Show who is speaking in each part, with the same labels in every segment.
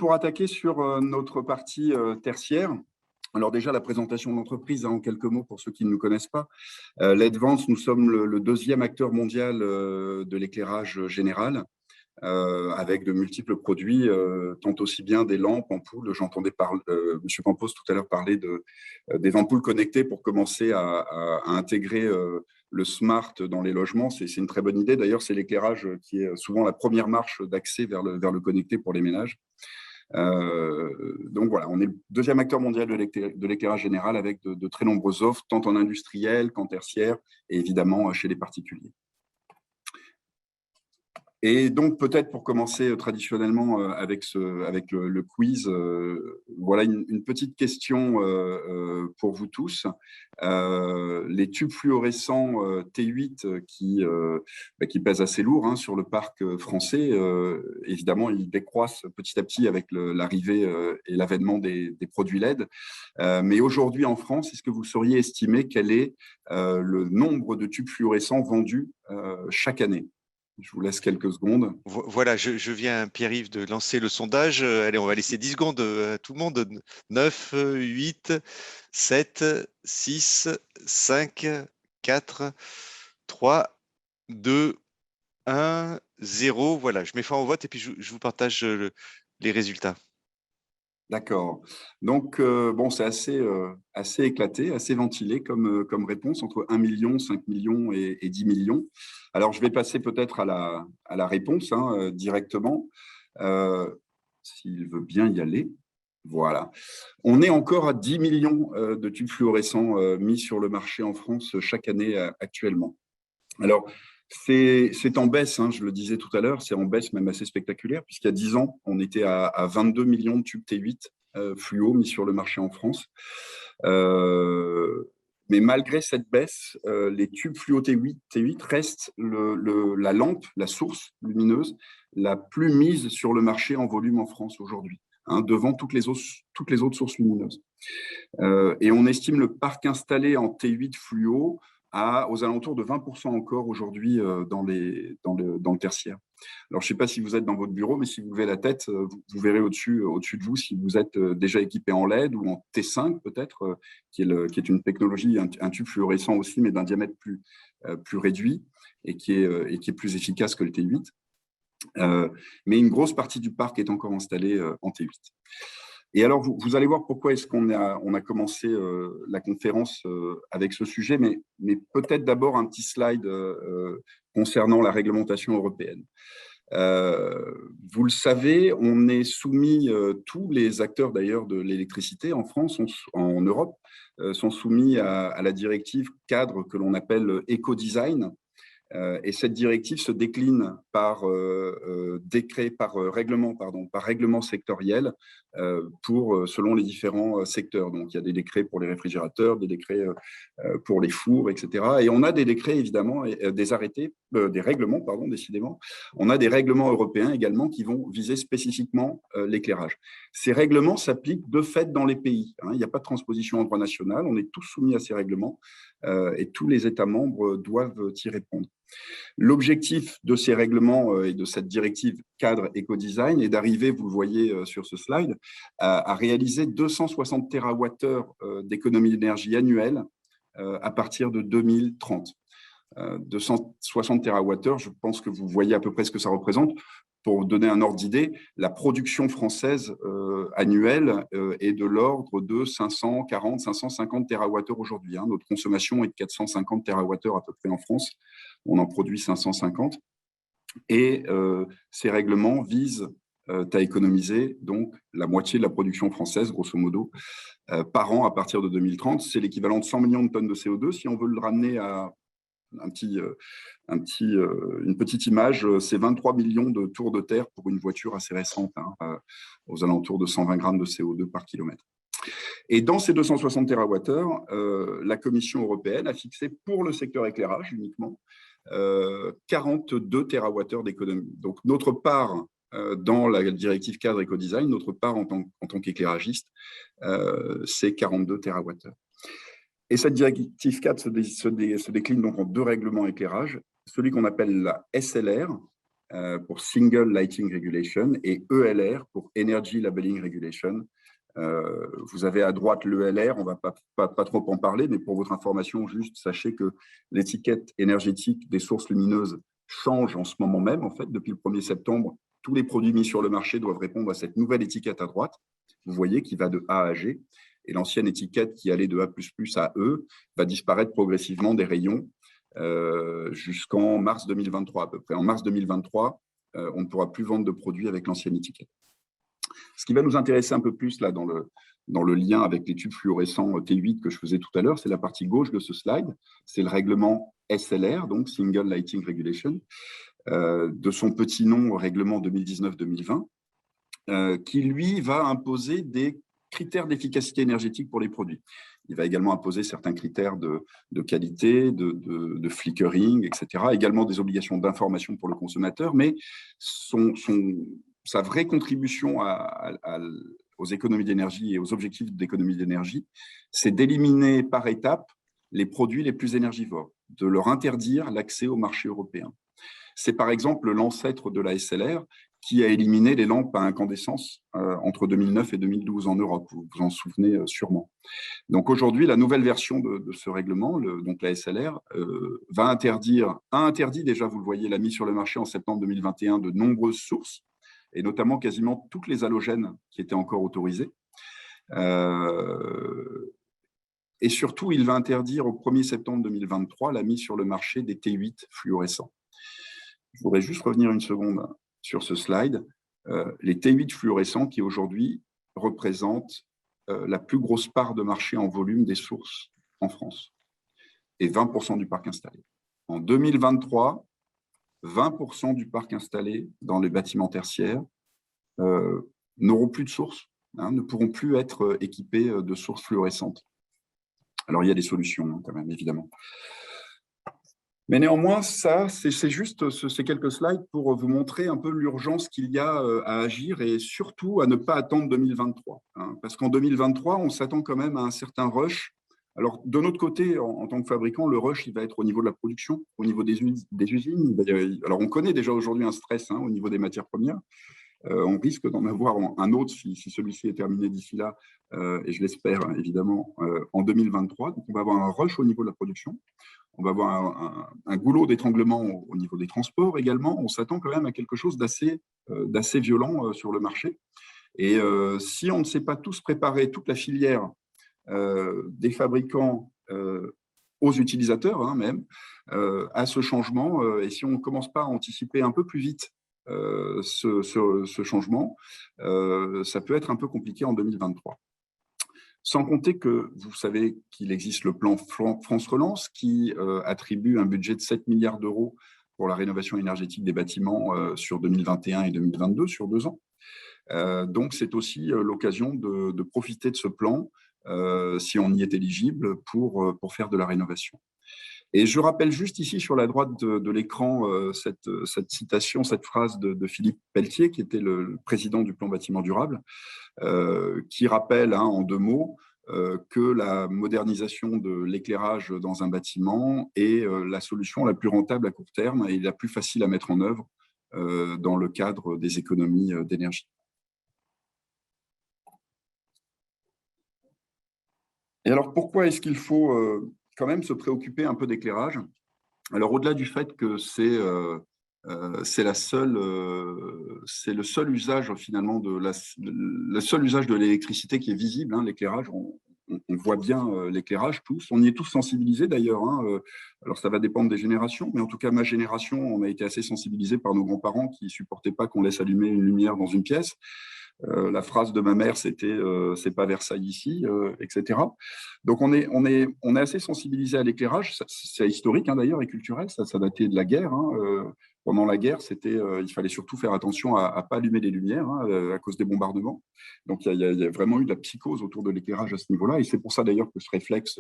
Speaker 1: pour attaquer sur notre partie tertiaire, alors déjà, la présentation de l'entreprise, en quelques mots pour ceux qui ne nous connaissent pas. LEDvance, nous sommes le deuxième acteur mondial de l'éclairage général, avec de multiples produits, tant aussi bien des lampes, ampoules. J'entendais M. Campos tout à l'heure parler des ampoules connectées pour commencer à intégrer le smart dans les logements. C'est une très bonne idée. D'ailleurs, c'est l'éclairage qui est souvent la première marche d'accès vers le connecté pour les ménages. Donc voilà, on est le deuxième acteur mondial de l'éclairage général avec de très nombreuses offres, tant en industriel qu'en tertiaire, et évidemment chez les particuliers. Et donc, peut-être pour commencer traditionnellement avec le quiz, voilà une petite question pour vous tous. Les tubes fluorescents T8 qui pèsent assez lourd sur le parc français, évidemment, ils décroissent petit à petit avec l'arrivée et l'avènement des produits LED. Mais aujourd'hui en France, est-ce que vous sauriez estimer quel est le nombre de tubes fluorescents vendus chaque année ? Je vous laisse quelques secondes.
Speaker 2: Voilà, je viens, Pierre-Yves, de lancer le sondage. Allez, on va laisser 10 secondes à tout le monde. 9, 8, 7, 6, 5, 4, 3, 2, 1, 0. Voilà, je mets fin au vote et puis je vous partage les résultats.
Speaker 1: D'accord. Donc, bon, c'est assez éclaté, assez ventilé comme réponse, entre 1 million, 5 millions et 10 millions. Alors, je vais passer peut-être à la réponse directement, s'il veut bien y aller. Voilà. On est encore à 10 millions de tubes fluorescents mis sur le marché en France chaque année actuellement. Alors, c'est en baisse, je le disais tout à l'heure, c'est en baisse même assez spectaculaire, puisqu'il y a 10 ans, on était à 22 millions de tubes T8 fluo mis sur le marché en France. Mais malgré cette baisse, les tubes fluo T8 restent la lampe, la source lumineuse, la plus mise sur le marché en volume en France aujourd'hui, devant toutes les autres sources lumineuses. Et on estime le parc installé en T8 fluo aux alentours de 20% encore aujourd'hui dans le tertiaire. Alors, je ne sais pas si vous êtes dans votre bureau, mais si vous levez la tête, vous verrez au-dessus de vous si vous êtes déjà équipé en LED ou en T5 peut-être, qui est une technologie, un tube fluorescent aussi, mais d'un diamètre plus réduit et qui est plus efficace que le T8. Mais une grosse partie du parc est encore installée en T8. Et alors, vous allez voir pourquoi est-ce qu'on a commencé la conférence avec ce sujet, mais peut-être d'abord un petit slide concernant la réglementation européenne. Vous le savez, on est soumis, tous les acteurs d'ailleurs de l'électricité en France, en Europe, sont soumis à la directive cadre que l'on appelle Ecodesign. Et cette directive se décline par règlement sectoriel selon les différents secteurs. Donc, il y a des décrets pour les réfrigérateurs, des décrets pour les fours, etc. Et on a des décrets, évidemment, des règlements, décidément. On a des règlements européens également qui vont viser spécifiquement l'éclairage. Ces règlements s'appliquent de fait dans les pays. Il n'y a pas de transposition en droit national. On est tous soumis à ces règlements et tous les États membres doivent y répondre. L'objectif de ces règlements et de cette directive cadre éco-design est d'arriver, vous le voyez sur ce slide, à réaliser 260 TWh d'économie d'énergie annuelle à partir de 2030. 260 TWh, je pense que vous voyez à peu près ce que ça représente. Pour donner un ordre d'idée, la production française annuelle est de l'ordre de 540, 550 TWh aujourd'hui. Notre consommation est de 450 TWh à peu près en France. On en produit 550. Et ces règlements visent à économiser donc la moitié de la production française, grosso modo, par an à partir de 2030. C'est l'équivalent de 100 millions de tonnes de CO2. Si on veut le ramener à une petite image, c'est 23 millions de tours de terre pour une voiture assez récente, aux alentours de 120 grammes de CO2 par kilomètre. Et dans ces 260 TWh, la Commission européenne a fixé pour le secteur éclairage uniquement 42 TWh d'économie. Donc notre part dans la directive cadre éco-design, notre part en tant qu'éclairagiste, c'est 42 TWh. Et cette directive 4 se décline donc en deux règlements éclairage, celui qu'on appelle la SLR, pour Single Lighting Regulation et ELR pour Energy Labeling Regulation. Vous avez à droite l'ELR, on ne va pas trop en parler, mais pour votre information, juste sachez que l'étiquette énergétique des sources lumineuses change en ce moment même. En fait, depuis le 1er septembre, tous les produits mis sur le marché doivent répondre à cette nouvelle étiquette à droite. Vous voyez qui va de A à G. Et l'ancienne étiquette qui allait de A++ à E va disparaître progressivement des rayons jusqu'en mars 2023 à peu près. En mars 2023, on ne pourra plus vendre de produits avec l'ancienne étiquette. Ce qui va nous intéresser un peu plus là dans le lien avec les tubes fluorescents T8 que je faisais tout à l'heure, c'est la partie gauche de ce slide. C'est le règlement SLR, donc Single Lighting Regulation, de son petit nom, règlement 2019-2020, qui lui va imposer des critères d'efficacité énergétique pour les produits. Il va également imposer certains critères de qualité, de flickering, etc. Également des obligations d'information pour le consommateur, mais sa vraie contribution aux économies d'énergie et aux objectifs d'économie d'énergie, c'est d'éliminer par étapes les produits les plus énergivores, de leur interdire l'accès au marché européen. C'est par exemple l'ancêtre de la SLR qui a éliminé les lampes à incandescence entre 2009 et 2012 en Europe, vous vous en souvenez sûrement. Donc aujourd'hui, la nouvelle version de ce règlement, donc la SLR, a interdit déjà, vous le voyez, la mise sur le marché en septembre 2021 de nombreuses sources, et notamment quasiment toutes les halogènes qui étaient encore autorisées. Et surtout, il va interdire au 1er septembre 2023 la mise sur le marché des T8 fluorescents. Je voudrais juste revenir une seconde sur ce slide. Les T8 fluorescents qui aujourd'hui représentent la plus grosse part de marché en volume des sources en France et 20% du parc installé. En 2023, 20% du parc installé dans les bâtiments tertiaires n'auront plus de sources, ne pourront plus être équipés de sources fluorescentes. Alors, il y a des solutions quand même, évidemment. Mais néanmoins, ça, c'est juste ces quelques slides pour vous montrer un peu l'urgence qu'il y a à agir et surtout à ne pas attendre 2023. Parce qu'en 2023, on s'attend quand même à un certain rush. Alors, de notre côté, en tant que fabricant, le rush, il va être au niveau de la production, au niveau des usines. Alors, on connaît déjà aujourd'hui un stress au niveau des matières premières. On risque d'en avoir un autre si celui-ci est terminé d'ici là, et je l'espère évidemment, en 2023. Donc, on va avoir un rush au niveau de la production. On va avoir un goulot d'étranglement au niveau des transports également. On s'attend quand même à quelque chose d'assez violent sur le marché. Et si on ne sait pas tous préparer toute la filière des fabricants aux utilisateurs même, à ce changement, et si on ne commence pas à anticiper un peu plus vite ce changement, ça peut être un peu compliqué en 2023. Sans compter que vous savez qu'il existe le plan France Relance qui attribue un budget de 7 milliards d'euros pour la rénovation énergétique des bâtiments sur 2021 et 2022, sur 2 ans. Donc, c'est aussi l'occasion de profiter de ce plan, si on y est éligible, pour faire de la rénovation. Et je rappelle juste ici sur la droite de l'écran cette citation, cette phrase de Philippe Pelletier, qui était le président du plan bâtiment durable, qui rappelle en 2 mots que la modernisation de l'éclairage dans un bâtiment est la solution la plus rentable à court terme et la plus facile à mettre en œuvre dans le cadre des économies d'énergie. Et alors, pourquoi est-ce qu'il faut quand même se préoccuper un peu d'éclairage? Alors, au-delà du fait que c'est le seul usage finalement le seul usage de l'électricité qui est visible, l'éclairage, on voit bien l'éclairage tous, on y est tous sensibilisés d'ailleurs, alors ça va dépendre des générations, mais en tout cas ma génération, on a été assez sensibilisés par nos grands-parents qui supportaient pas qu'on laisse allumer une lumière dans une pièce. La phrase de ma mère, c'était c'est pas Versailles ici, etc. Donc on est assez sensibilisé à l'éclairage. C'est historique d'ailleurs et culturel. Ça datait de la guerre. Pendant la guerre, il fallait surtout faire attention à pas allumer les lumières à cause des bombardements. Donc il y a vraiment eu de la psychose autour de l'éclairage à ce niveau-là. Et c'est pour ça d'ailleurs que ce réflexe,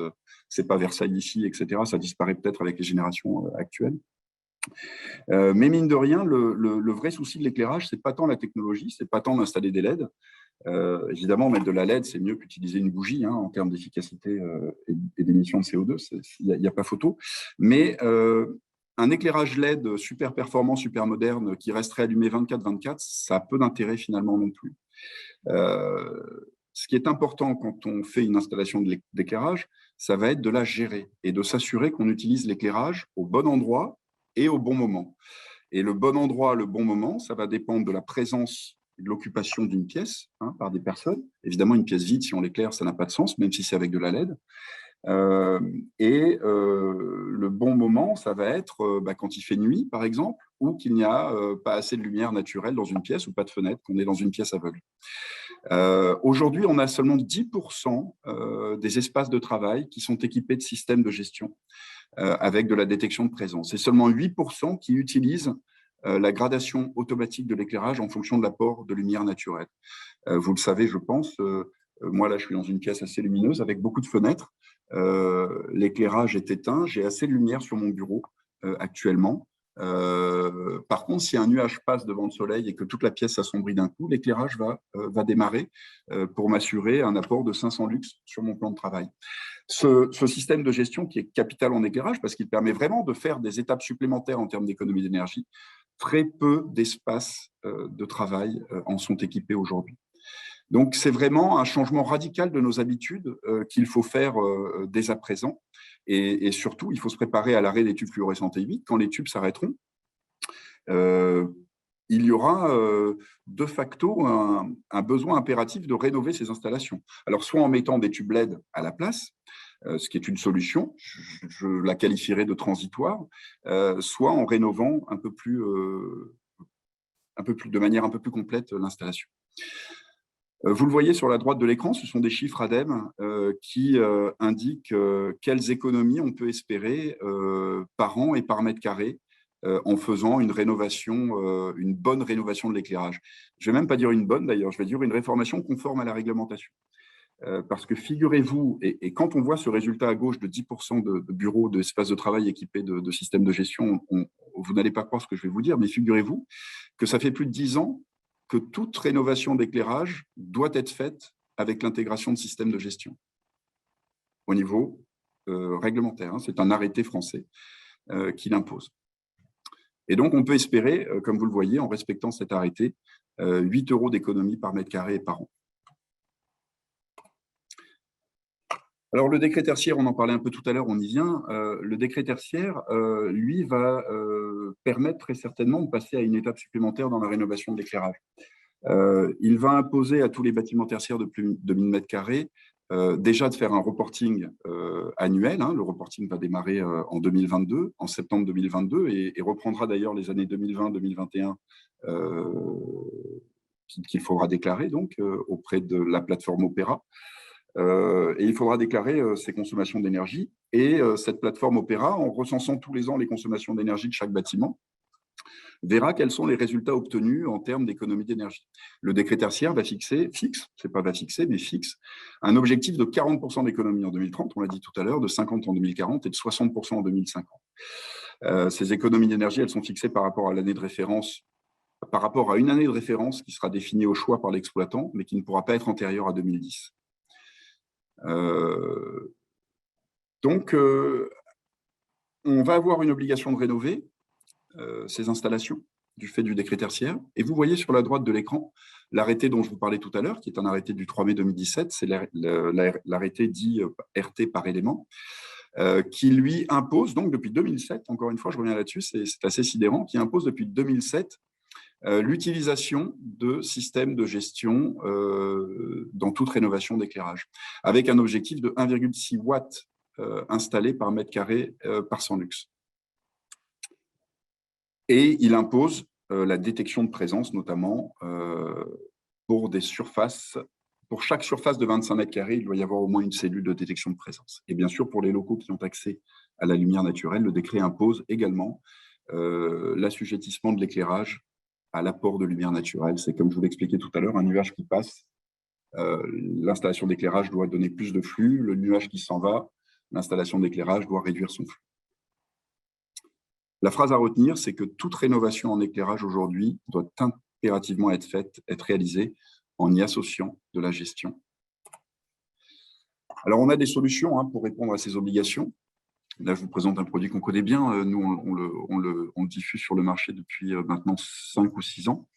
Speaker 1: c'est pas Versailles ici, etc. Ça disparaît peut-être avec les générations actuelles. Mais mine de rien, le vrai souci de l'éclairage, c'est pas tant la technologie, c'est pas tant d'installer des LED. Évidemment, mettre de la LED, c'est mieux qu'utiliser une bougie en termes d'efficacité et d'émission de CO2, il n'y a pas photo. Mais un éclairage LED super performant, super moderne, qui resterait allumé 24/24, ça a peu d'intérêt finalement non plus. Ce qui est important quand on fait une installation d'éclairage, ça va être de la gérer et de s'assurer qu'on utilise l'éclairage au bon endroit et au bon moment. Et le bon endroit, le bon moment, ça va dépendre de la présence et de l'occupation d'une pièce par des personnes. Évidemment, une pièce vide, si on l'éclaire, ça n'a pas de sens, même si c'est avec de la LED. Le bon moment, ça va être quand il fait nuit, par exemple, ou qu'il n'y a pas assez de lumière naturelle dans une pièce ou pas de fenêtre, qu'on est dans une pièce aveugle. Aujourd'hui, on a seulement 10% des espaces de travail qui sont équipés de systèmes de gestion avec de la détection de présence. Et seulement 8% qui utilisent la gradation automatique de l'éclairage en fonction de l'apport de lumière naturelle. Vous le savez, je pense, moi là, je suis dans une pièce assez lumineuse avec beaucoup de fenêtres. L'éclairage est éteint, j'ai assez de lumière sur mon bureau actuellement. Par contre, si un nuage passe devant le soleil et que toute la pièce s'assombrit d'un coup, l'éclairage va démarrer pour m'assurer un apport de 500 lux sur mon plan de travail. Ce système de gestion qui est capital en éclairage, parce qu'il permet vraiment de faire des étapes supplémentaires en termes d'économie d'énergie, très peu d'espaces de travail en sont équipés aujourd'hui. Donc, c'est vraiment un changement radical de nos habitudes qu'il faut faire dès à présent. Et surtout, il faut se préparer à l'arrêt des tubes fluorescents T8. Quand les tubes s'arrêteront, il y aura de facto un besoin impératif de rénover ces installations. Alors, soit en mettant des tubes LED à la place, ce qui est une solution, je la qualifierais de transitoire, soit en rénovant de manière un peu plus complète l'installation. Vous le voyez sur la droite de l'écran, ce sont des chiffres ADEME qui indiquent quelles économies on peut espérer par an et par mètre carré en faisant une rénovation, une bonne rénovation de l'éclairage. Je ne vais même pas dire une bonne d'ailleurs, je vais dire une réformation conforme à la réglementation. Parce que figurez-vous, et quand on voit ce résultat à gauche de 10% de bureaux, d'espaces de travail équipés de systèmes de gestion, vous n'allez pas croire ce que je vais vous dire, mais figurez-vous que ça fait plus de 10 ans que toute rénovation d'éclairage doit être faite avec l'intégration de systèmes de gestion au niveau réglementaire. C'est un arrêté français qui l'impose. Et donc, on peut espérer, comme vous le voyez, en respectant cet arrêté, 8 € d'économie par mètre carré et par an. Alors, le décret tertiaire, on en parlait un peu tout à l'heure, on y vient. Le décret tertiaire, lui, va permettre très certainement de passer à une étape supplémentaire dans la rénovation de l'éclairage. Il va imposer à tous les bâtiments tertiaires de plus de 1000 m2 déjà de faire un reporting annuel. Le reporting va démarrer en 2022, en septembre 2022, et reprendra d'ailleurs les années 2020-2021 qu'il faudra déclarer donc auprès de la plateforme Opera. Et il faudra déclarer ses consommations d'énergie. Et cette plateforme Opera, en recensant tous les ans les consommations d'énergie de chaque bâtiment, verra quels sont les résultats obtenus en termes d'économie d'énergie. Le décret tertiaire va fixe, c'est pas va fixer, mais fixe, un objectif de 40% d'économie en 2030, on l'a dit tout à l'heure, de 50% en 2040 et de 60% en 2050. Ces économies d'énergie, elles sont fixées par rapport à l'année de référence, par rapport à une année de référence qui sera définie au choix par l'exploitant, mais qui ne pourra pas être antérieure à 2010. Donc, on va avoir une obligation de rénover ces installations du fait du décret tertiaire. Et vous voyez sur la droite de l'écran l'arrêté dont je vous parlais tout à l'heure, qui est un arrêté du 3 mai 2017, c'est l'arrêté dit RT par élément, qui lui impose, donc depuis 2007, encore une fois, je reviens là-dessus, c'est assez sidérant, qui impose depuis 2007 l'utilisation de systèmes de gestion dans toute rénovation d'éclairage, avec un objectif de 1,6 watts installés par mètre carré par 100 lux. Et il impose la détection de présence, notamment pour des surfaces. Pour chaque surface de 25 mètres carrés, il doit y avoir au moins une cellule de détection de présence. Et bien sûr, pour les locaux qui ont accès à la lumière naturelle, le décret impose également l'assujettissement de l'éclairage à l'apport de lumière naturelle. C'est comme je vous l'expliquais tout à l'heure, un nuage qui passe, l'installation d'éclairage doit donner plus de flux, le nuage qui s'en va, l'installation d'éclairage doit réduire son flux. La phrase à retenir, c'est que toute rénovation en éclairage aujourd'hui doit impérativement être faite, être réalisée en y associant de la gestion. Alors, on a des solutions pour répondre à ces obligations. Là, je vous présente un produit qu'on connaît bien. Nous, on le diffuse sur le marché depuis maintenant 5 ou 6 ans.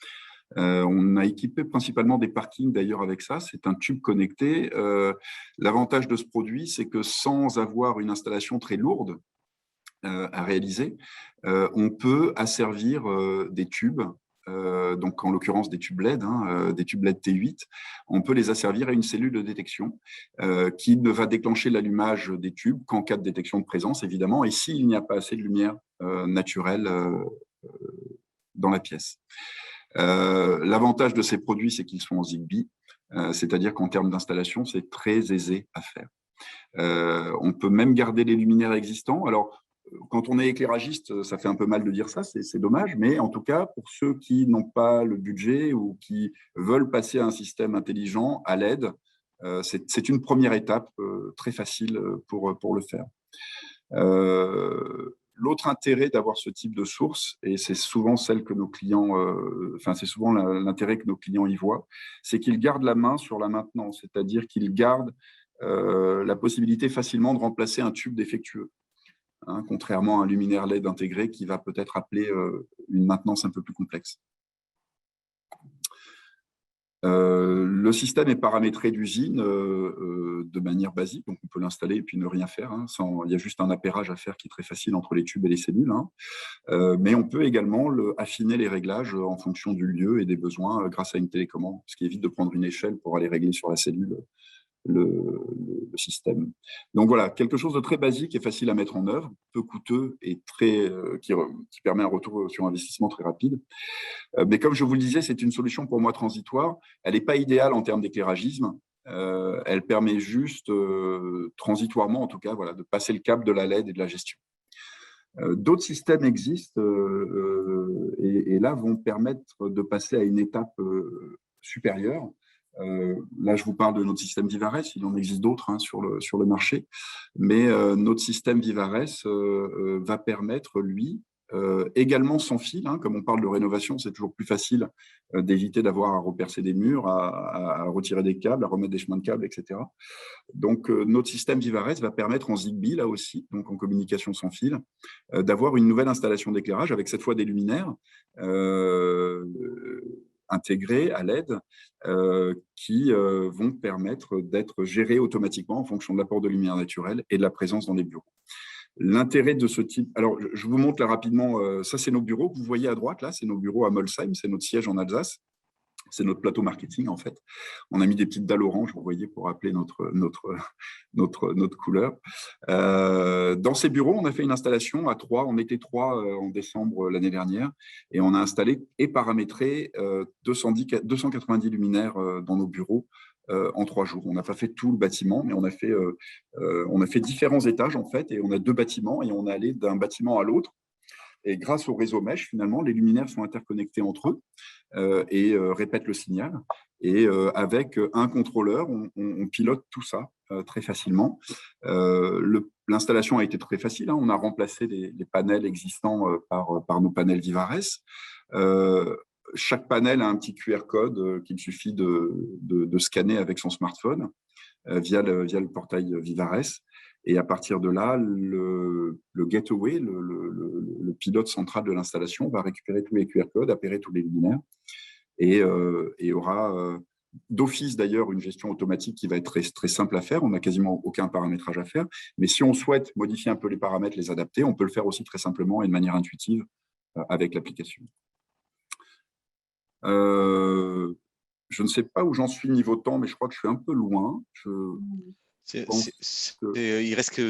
Speaker 1: On a équipé principalement des parkings d'ailleurs avec ça. C'est un tube connecté. L'avantage de ce produit, c'est que sans avoir une installation très lourde à réaliser, on peut asservir des tubes. Donc en l'occurrence des tubes LED, des tubes LED T8, on peut les asservir à une cellule de détection qui ne va déclencher l'allumage des tubes qu'en cas de détection de présence, évidemment, et s'il n'y a pas assez de lumière naturelle dans la pièce. L'avantage de ces produits, c'est qu'ils sont en Zigbee, c'est-à-dire qu'en termes d'installation, c'est très aisé à faire. On peut même garder les luminaires existants. Alors, quand on est éclairagiste, ça fait un peu mal de dire ça, c'est dommage, mais en tout cas, pour ceux qui n'ont pas le budget ou qui veulent passer à un système intelligent à LED, c'est une première étape très facile pour le faire. L'autre intérêt d'avoir ce type de source, et c'est souvent celle que nos clients, c'est souvent l'intérêt que nos clients y voient, c'est qu'ils gardent la main sur la maintenance, c'est-à-dire qu'ils gardent la possibilité facilement de remplacer un tube défectueux. Contrairement à un luminaire LED intégré qui va peut-être appeler une maintenance un peu plus complexe. Le système est paramétré d'usine de manière basique, donc on peut l'installer et puis ne rien faire. Il y a juste un appairage à faire qui est très facile entre les tubes et les cellules. Mais on peut également affiner les réglages en fonction du lieu et des besoins grâce à une télécommande, ce qui évite de prendre une échelle pour aller régler sur la cellule le système. Donc voilà, quelque chose de très basique et facile à mettre en œuvre, peu coûteux et qui permet un retour sur investissement très rapide. Mais comme je vous le disais, c'est une solution pour moi transitoire. Elle n'est pas idéale en termes d'éclairagisme. Elle permet juste, transitoirement en tout cas, voilà, de passer le cap de la LED et de la gestion. D'autres systèmes existent et là vont permettre de passer à une étape supérieure. Là, je vous parle de notre système Vivares. Il en existe d'autres sur le marché, mais notre système Vivares va permettre, lui, également sans fil. Comme on parle de rénovation, c'est toujours plus facile d'éviter d'avoir à repercer des murs, à retirer des câbles, à remettre des chemins de câbles, etc. Donc, notre système Vivares va permettre en Zigbee, là aussi, donc en communication sans fil, d'avoir une nouvelle installation d'éclairage avec cette fois des luminaires intégrés à LED qui vont permettre d'être gérés automatiquement en fonction de l'apport de lumière naturelle et de la présence dans les bureaux. L'intérêt de ce type… Alors, je vous montre là rapidement, ça c'est nos bureaux que vous voyez à droite, là, c'est nos bureaux à Molsheim, c'est notre siège en Alsace. C'est notre plateau marketing, en fait. On a mis des petites dalles oranges, vous voyez, pour rappeler notre couleur. Dans ces bureaux, on a fait une installation à 3. On était 3 en décembre l'année dernière. Et on a installé et paramétré 290 luminaires dans nos bureaux en 3 jours. On n'a pas fait tout le bâtiment, mais on a fait différents étages, en fait. Et on a 2 bâtiments et on est allé d'un bâtiment à l'autre. Et grâce au réseau mesh, finalement, les luminaires sont interconnectés entre eux et répètent le signal. Et avec un contrôleur, on pilote tout ça très facilement. L'installation a été très facile. On a remplacé les panels existants par nos panels Vivares. Chaque panel a un petit QR code qu'il suffit de scanner avec son smartphone via le portail Vivares. Et à partir de là, le gateway, le pilote central de l'installation, va récupérer tous les QR codes, appairer tous les luminaires et aura d'office d'ailleurs une gestion automatique qui va être très, très simple à faire. On n'a quasiment aucun paramétrage à faire. Mais si on souhaite modifier un peu les paramètres, les adapter, on peut le faire aussi très simplement et de manière intuitive avec l'application. Je ne sais pas où j'en suis niveau temps, mais je crois que je suis un peu loin.
Speaker 2: Il reste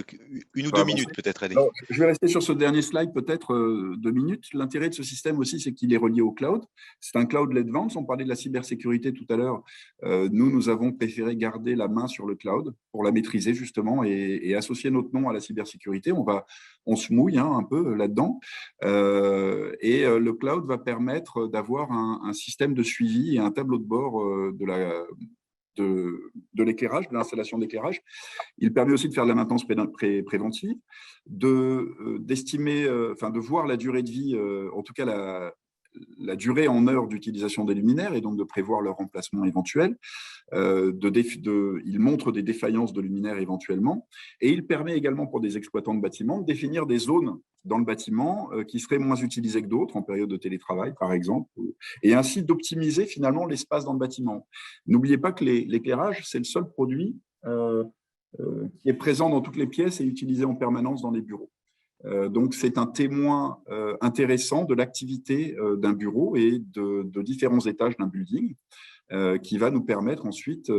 Speaker 2: une ou 2 minutes peut-être. Allez.
Speaker 1: Alors, je vais rester sur ce dernier slide, peut-être 2 minutes. L'intérêt de ce système aussi, c'est qu'il est relié au cloud. C'est un cloud Advanced. On parlait de la cybersécurité tout à l'heure. Nous avons préféré garder la main sur le cloud pour la maîtriser justement et associer notre nom à la cybersécurité. On se mouille un peu là-dedans. Et le cloud va permettre d'avoir un système de suivi et un tableau de bord de l'éclairage, de l'installation d'éclairage. Il permet aussi de faire de la maintenance préventive, d'estimer, de voir la durée de vie, en tout cas la durée en heures d'utilisation des luminaires et donc de prévoir leur remplacement éventuel. Il montre des défaillances de luminaires éventuellement, et il permet également pour des exploitants de bâtiments de définir des zones dans le bâtiment qui seraient moins utilisées que d'autres en période de télétravail, par exemple, et ainsi d'optimiser finalement l'espace dans le bâtiment. N'oubliez pas que l'éclairage, c'est le seul produit qui est présent dans toutes les pièces et utilisé en permanence dans les bureaux. Donc, c'est un témoin intéressant de l'activité d'un bureau et de différents étages d'un building qui va nous permettre ensuite,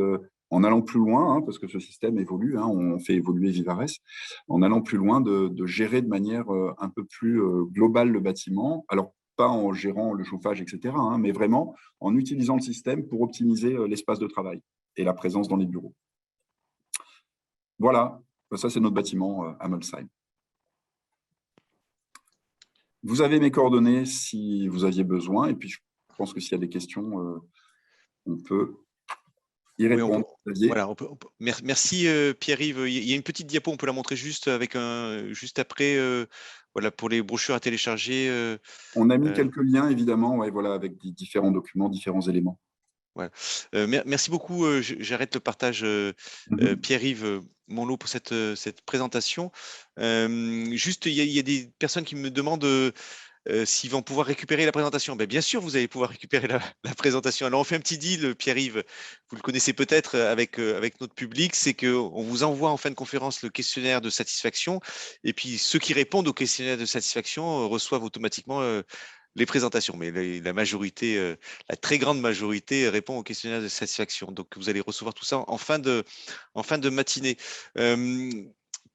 Speaker 1: en allant plus loin, parce que ce système évolue, on fait évoluer Vivares, en allant plus loin, de gérer de manière un peu plus globale le bâtiment. Alors, pas en gérant le chauffage, etc., mais vraiment en utilisant le système pour optimiser l'espace de travail et la présence dans les bureaux. Voilà, ça c'est notre bâtiment à Molsheim. Vous avez mes coordonnées si vous aviez besoin, et puis je pense que s'il y a des questions, on peut y répondre.
Speaker 2: Voilà, merci Pierre-Yves. Il y a une petite diapo, on peut la montrer juste juste après, voilà, pour les brochures à télécharger.
Speaker 1: On a mis quelques liens, évidemment, voilà, avec différents documents, différents éléments.
Speaker 2: Voilà. Merci beaucoup. J'arrête le partage, Pierre-Yves Monlot, pour cette présentation. Juste, il y a des personnes qui me demandent s'ils vont pouvoir récupérer la présentation. Bien sûr, vous allez pouvoir récupérer la présentation. Alors, on fait un petit deal, Pierre-Yves, vous le connaissez peut-être avec notre public, c'est qu'on vous envoie en fin de conférence le questionnaire de satisfaction, et puis ceux qui répondent au questionnaire de satisfaction reçoivent automatiquement les présentations, mais la majorité, la très grande majorité répond au questionnaire de satisfaction. Donc, vous allez recevoir tout ça en fin de matinée.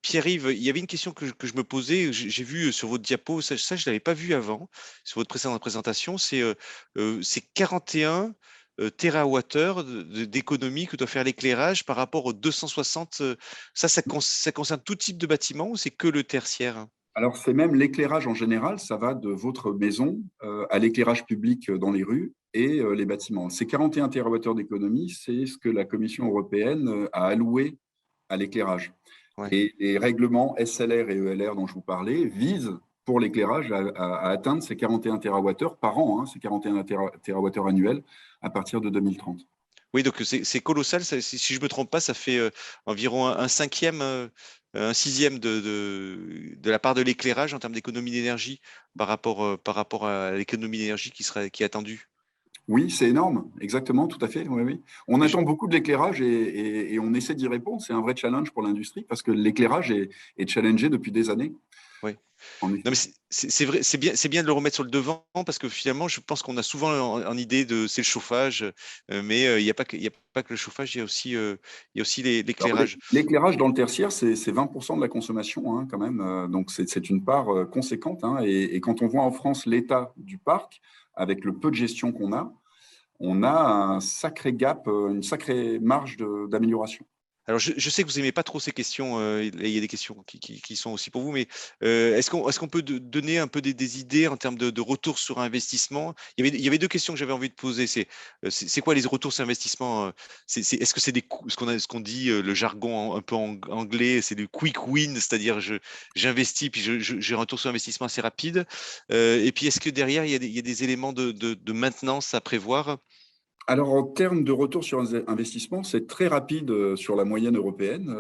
Speaker 2: Pierre-Yves, il y avait une question que je me posais, j'ai vu sur votre diapo, ça je ne l'avais pas vu avant, sur votre précédente présentation, c'est 41 TWh d'économie que doit faire l'éclairage par rapport aux 260. Ça concerne tout type de bâtiment ou c'est que le tertiaire?
Speaker 1: Alors, c'est même l'éclairage en général, ça va de votre maison à l'éclairage public dans les rues et les bâtiments. Ces 41 TWh d'économie, c'est ce que la Commission européenne a alloué à l'éclairage.
Speaker 2: Ouais.
Speaker 1: Et les règlements SLR et ELR dont je vous parlais visent pour l'éclairage à atteindre ces 41 TWh par an, ces 41 TWh annuels à partir de 2030.
Speaker 2: Oui, donc c'est colossal. Si je ne me trompe pas, ça fait environ un cinquième, un sixième de la part de l'éclairage en termes d'économie d'énergie par rapport à l'économie d'énergie qui est attendue.
Speaker 1: Oui, c'est énorme, exactement, tout à fait. Oui, oui. On attend beaucoup de l'éclairage et on essaie d'y répondre. C'est un vrai challenge pour l'industrie parce que l'éclairage est challengé depuis des années.
Speaker 2: Oui. Non, mais c'est vrai, c'est bien de le remettre sur le devant parce que finalement, je pense qu'on a souvent en idée c'est le chauffage, mais il n'y a pas que le chauffage, il y a aussi l'éclairage.
Speaker 1: L'éclairage dans le tertiaire, c'est 20% de la consommation quand même. Donc, c'est une part conséquente. Et quand on voit en France l'état du parc, avec le peu de gestion qu'on a, on a un sacré gap, une sacrée marge d'amélioration.
Speaker 2: Alors, je sais que vous n'aimez pas trop ces questions, il y a des questions qui sont aussi pour vous, mais est-ce qu'on peut donner un peu des idées en termes de retour sur investissement? Il y avait deux questions que j'avais envie de poser. C'est quoi les retours sur investissement? Est-ce que c'est ce qu'on dit, le jargon un peu anglais, c'est du quick win, c'est-à-dire j'investis puis j'ai un retour sur investissement assez rapide. Et puis, est-ce que derrière, il y a des éléments de maintenance à prévoir?
Speaker 1: Alors, en termes de retour sur investissement, c'est très rapide sur la moyenne européenne.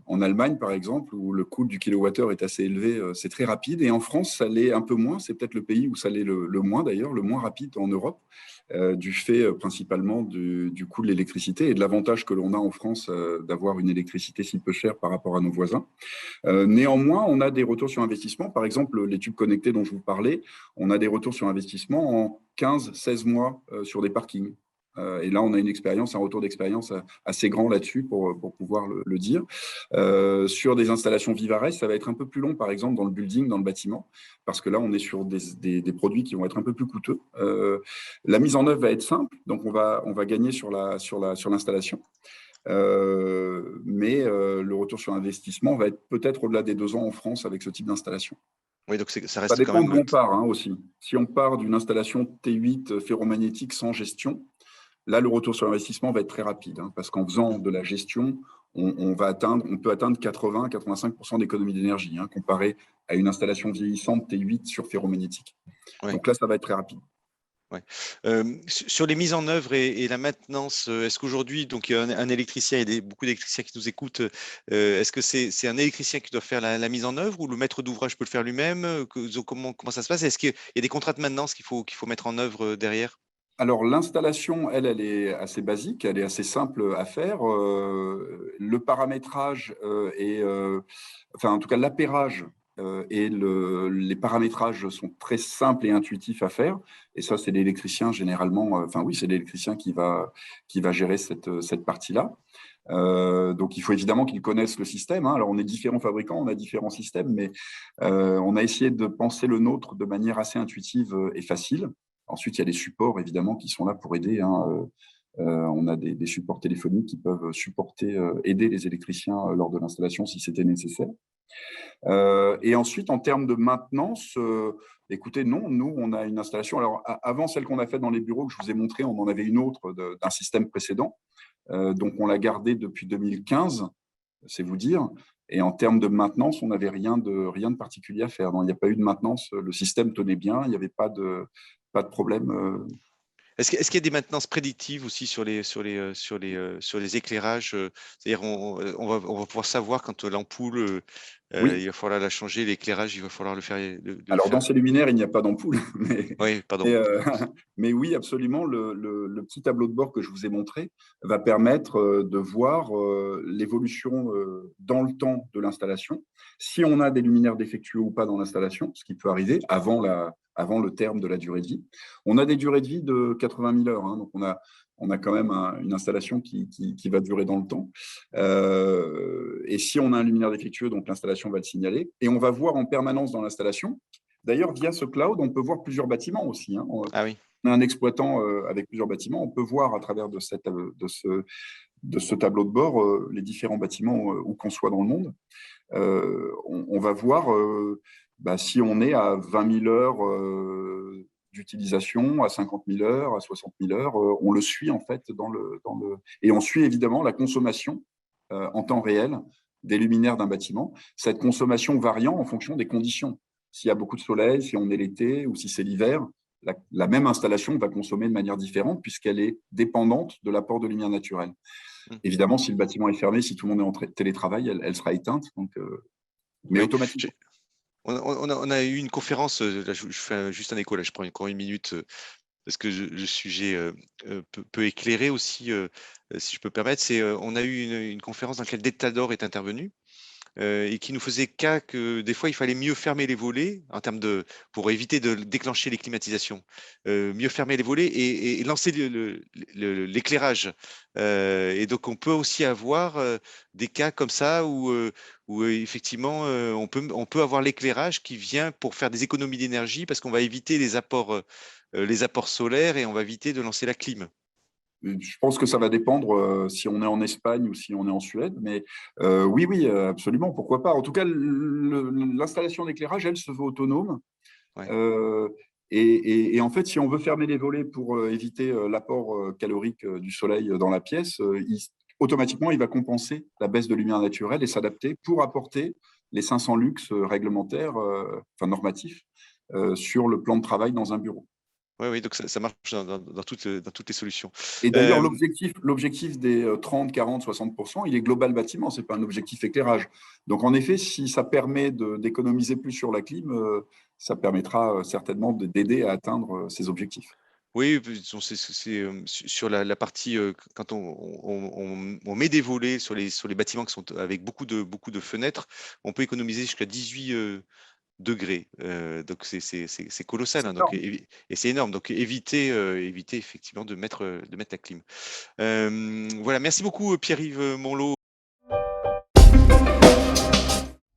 Speaker 1: En Allemagne, par exemple, où le coût du kilowattheure est assez élevé, c'est très rapide. Et en France, ça l'est un peu moins. C'est peut-être le pays où ça l'est le moins, d'ailleurs, le moins rapide en Europe, du fait principalement du coût de l'électricité et de l'avantage que l'on a en France d'avoir une électricité si peu chère par rapport à nos voisins. Néanmoins, on a des retours sur investissement. Par exemple, les tubes connectés dont je vous parlais, on a des retours sur investissement en 15-16 mois sur des parkings. Et là, on a un retour d'expérience assez grand là-dessus pour pouvoir le dire. Sur des installations Vivares, ça va être un peu plus long, par exemple, dans le building, dans le bâtiment, parce que là, on est sur des produits qui vont être un peu plus coûteux. La mise en œuvre va être simple, donc on va gagner sur l'installation. Mais le retour sur investissement va être peut-être au-delà des 2 ans en France avec ce type d'installation.
Speaker 2: Oui, donc ça reste
Speaker 1: dépend
Speaker 2: quand même.
Speaker 1: D'où on part aussi. Si on part d'une installation T8 ferromagnétique sans gestion, là, le retour sur investissement va être très rapide, parce qu'en faisant de la gestion, on peut atteindre 80-85% d'économie d'énergie, comparé à une installation vieillissante T8 sur ferromagnétique.
Speaker 2: Oui.
Speaker 1: Donc là, ça va être très rapide.
Speaker 2: Ouais. Sur les mises en œuvre et la maintenance, est-ce qu'aujourd'hui, donc il y a un électricien, il y a beaucoup d'électriciens qui nous écoutent, est-ce que c'est un électricien qui doit faire la mise en œuvre ou le maître d'ouvrage peut le faire lui-même? Comment ça se passe? Est-ce qu'il y a des contrats de maintenance qu'il faut mettre en œuvre derrière?
Speaker 1: Alors l'installation, elle est assez basique, elle est assez simple à faire. Le paramétrage, enfin en tout cas l'appairage, et les paramétrages sont très simples et intuitifs à faire et ça c'est l'électricien généralement, enfin oui, c'est l'électricien qui va gérer cette partie-là. Donc il faut évidemment qu'ils connaissent le système, hein. Alors on est différents fabricants, on a différents systèmes, mais on a essayé de penser le nôtre de manière assez intuitive, et facile. Ensuite, il y a les supports évidemment qui sont là pour aider, hein. On a des supports téléphoniques qui peuvent supporter, aider les électriciens lors de l'installation si c'était nécessaire. Et ensuite, en termes de maintenance, écoutez, non, nous, on a une installation. Alors, avant celle qu'on a faite dans les bureaux que je vous ai montré, on en avait une autre d'un système précédent. Donc, on l'a gardée depuis 2015, c'est vous dire. Et en termes de maintenance, on n'avait rien de particulier à faire. Non, il n'y a pas eu de maintenance. Le système tenait bien. Il n'y avait pas de problème.
Speaker 2: Est-ce qu'il y a des maintenances prédictives aussi sur les éclairages? C'est-à-dire on va pouvoir savoir quand l'ampoule,
Speaker 1: Oui.
Speaker 2: il va falloir la changer, l'éclairage, il va falloir le
Speaker 1: Alors,
Speaker 2: faire.
Speaker 1: dans ces luminaires, il n'y a pas d'ampoule, mais,
Speaker 2: Oui, pardon.
Speaker 1: mais, mais oui, absolument. Le petit tableau de bord que je vous ai montré va permettre de voir l'évolution dans le temps de l'installation. Si on a des luminaires défectueux ou pas dans l'installation, ce qui peut arriver avant le terme de la durée de vie. On a des durées de vie de 80 000 heures, hein, donc on a quand même une installation qui va durer dans le temps. Et si on a un luminaire défectueux, donc l'installation va le signaler. Et on va voir en permanence dans l'installation. D'ailleurs, via ce cloud, on peut voir plusieurs bâtiments aussi, hein. On
Speaker 2: Ah oui.
Speaker 1: a un exploitant avec plusieurs bâtiments. On peut voir à travers de ce tableau de bord les différents bâtiments où qu'on soit dans le monde. On va voir si on est à 20 000 heures d'utilisation, à 50 000 heures, à 60 000 heures. On le suit en fait et on suit évidemment la consommation en temps réel des luminaires d'un bâtiment. Cette consommation variant en fonction des conditions. S'il y a beaucoup de soleil, si on est l'été ou si c'est l'hiver, la même installation va consommer de manière différente puisqu'elle est dépendante de l'apport de lumière naturelle.
Speaker 2: Mmh.
Speaker 1: Évidemment, si le bâtiment est fermé, si tout le monde est en télétravail, elle sera éteinte, donc, mais
Speaker 2: Oui.
Speaker 1: automatiquement.
Speaker 2: On a eu une conférence, là je fais juste un écho, là je prends encore une minute, parce que le sujet peut éclairer aussi, si je peux me permettre. On a eu une conférence dans laquelle Détador est intervenu. Et qui nous faisait cas que des fois, il fallait mieux fermer les volets en termes pour éviter de déclencher les climatisations. Mieux fermer les volets et lancer l'éclairage. Et donc, on peut aussi avoir des cas comme ça où effectivement, on peut avoir l'éclairage qui vient pour faire des économies d'énergie parce qu'on va éviter les apports solaires et on va éviter de lancer la clim.
Speaker 1: Je pense que ça va dépendre si on est en Espagne ou si on est en Suède, mais oui, oui, absolument, pourquoi pas. En tout cas, l'installation d'éclairage, elle se veut autonome.
Speaker 2: Ouais.
Speaker 1: Euh, et en fait, si on veut fermer les volets pour éviter l'apport calorique du soleil dans la pièce, automatiquement, il va compenser la baisse de lumière naturelle et s'adapter pour apporter les 500 lux réglementaires, enfin normatifs, sur le plan de travail dans un bureau.
Speaker 2: Oui, oui, donc ça marche dans toutes les solutions.
Speaker 1: Et d'ailleurs,
Speaker 2: Euh,
Speaker 1: l'objectif des 30, 40, 60%, il est global bâtiment, ce n'est pas un objectif éclairage. Donc, en effet, si ça permet d'économiser plus sur la clim, ça permettra certainement d'aider à atteindre ces objectifs.
Speaker 2: Oui, disons, sur la partie, quand on met des volets sur les bâtiments qui sont avec beaucoup de fenêtres, on peut économiser jusqu'à 18 degrés. Donc c'est colossal,
Speaker 1: C'est
Speaker 2: hein, donc,
Speaker 1: énorme.
Speaker 2: et c'est énorme. Donc éviter effectivement de mettre la clim. Voilà, merci beaucoup Pierre-Yves Monlot.